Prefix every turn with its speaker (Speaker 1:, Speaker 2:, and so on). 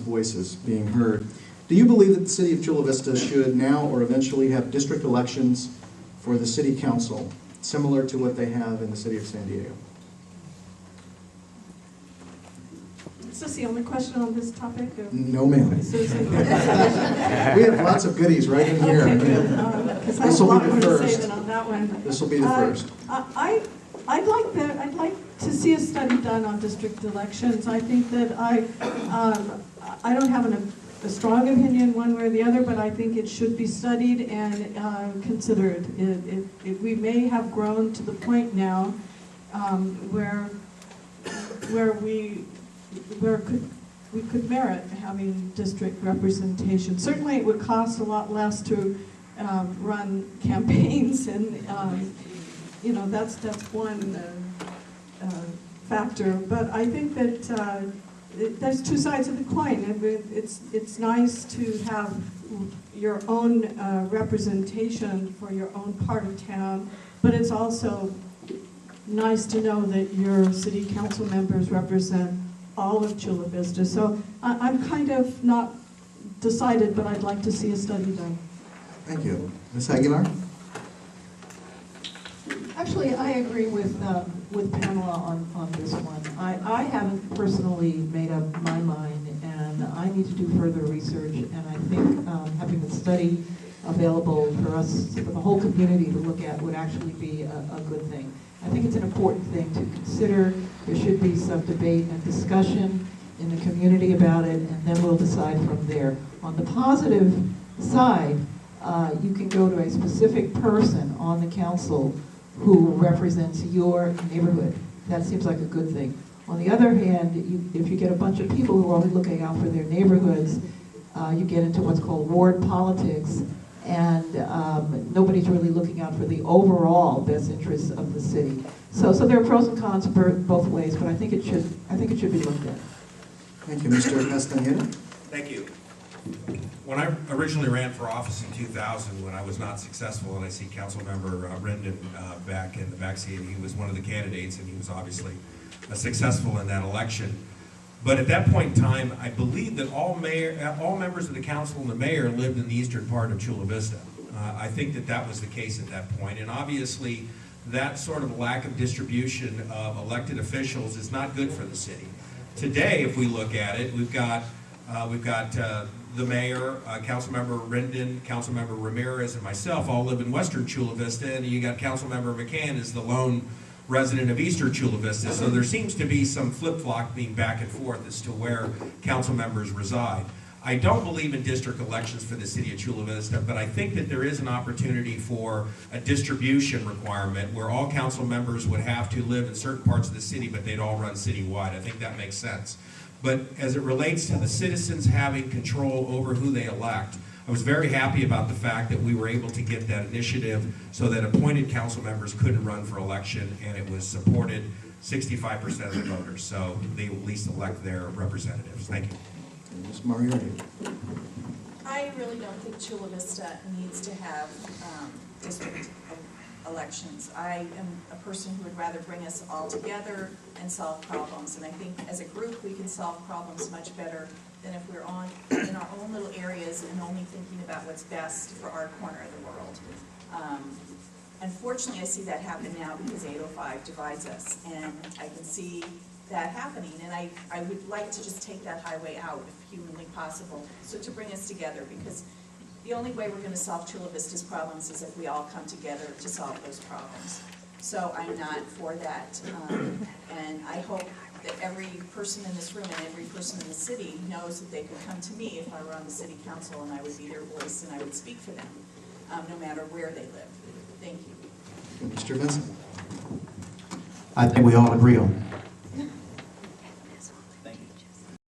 Speaker 1: voices being heard. Do you believe that the city of Chula Vista should now or eventually have district elections for the city council, similar to what they have in the city of San Diego?
Speaker 2: Is this the only question on this topic?
Speaker 1: No, ma'am.
Speaker 2: Susan?
Speaker 1: We have lots of goodies right in here.
Speaker 2: Okay, good.
Speaker 1: This will be the
Speaker 2: To
Speaker 1: first.
Speaker 2: say than on that one.
Speaker 1: This will be the first.
Speaker 2: I'd like that. I'd like to see a study done on district elections. I think that I don't have a strong opinion one way or the other, but I think it should be studied and considered. We may have grown to the point now where we could merit having district representation. Certainly, it would cost a lot less to run campaigns, and that's one factor. But I think that there's two sides of the coin. It's nice to have your own representation for your own part of town, but it's also nice to know that your city council members represent all of Chula Vista. So I'm kind of not decided, but I'd like to see a study done.
Speaker 1: Thank you. Ms. Aguilar?
Speaker 3: Actually, I agree with Pamela on this one. I haven't personally made up my mind, and I need to do further research, and I think having the study available for us, for the whole community to look at, would actually be a good thing. I think it's an important thing to consider. There should be some debate and discussion in the community about it, and then we'll decide from there. On the positive side, you can go to a specific person on the council who represents your neighborhood. That seems like a good thing. On the other hand, if you get a bunch of people who are only looking out for their neighborhoods, you get into what's called ward politics, and nobody's really looking out for the overall best interests of the city. So there are pros and cons both ways, but I think it should be looked at.
Speaker 1: Thank you, Mr. Castaneda.
Speaker 4: Thank you. When I originally ran for office in 2000, when I was not successful, and I see Councilmember Rendon back in the backseat, he was one of the candidates, and he was obviously successful in that election. But at that point in time, I believe that all members of the council and the mayor lived in the eastern part of Chula Vista. I think that was the case at that point, and obviously that sort of lack of distribution of elected officials is not good for the city. Today, if we look at it, we've got the mayor, Councilmember Rendon, Councilmember Ramirez, and myself all live in western Chula Vista, and you got Councilmember McCann is the lone resident of eastern Chula Vista. So there seems to be some flip-flopping back and forth as to where council members reside. I don't believe in district elections for the city of Chula Vista, but I think that there is an opportunity for a distribution requirement where all council members would have to live in certain parts of the city, but they'd all run citywide. I think that makes sense. But as it relates to the citizens having control over who they elect, I was very happy about the fact that we were able to get that initiative so that appointed council members couldn't run for election, and it was supported 65% of the voters, so they will at least elect their representatives. Thank you.
Speaker 1: Ms. Moriarty.
Speaker 5: I really don't think Chula Vista needs to have district elections. I am a person who would rather bring us all together and solve problems, and I think as a group we can solve problems much better than if we're in our own little areas and only thinking about what's best for our corner of the world. Unfortunately, I see that happen now because 805 divides us, and I can see that happening, and I would like to just take that highway out if humanly possible, so to bring us together, because the only way we're going to solve Chula Vista's problems is if we all come together to solve those problems. So I'm not for that, and I hope that every person in this room and every person in the city knows that they could come to me if I were on the city council, and I would be their voice and I would speak for them, no matter where they live. Thank you.
Speaker 1: Mr. Vincent.
Speaker 6: I think we all agree on that.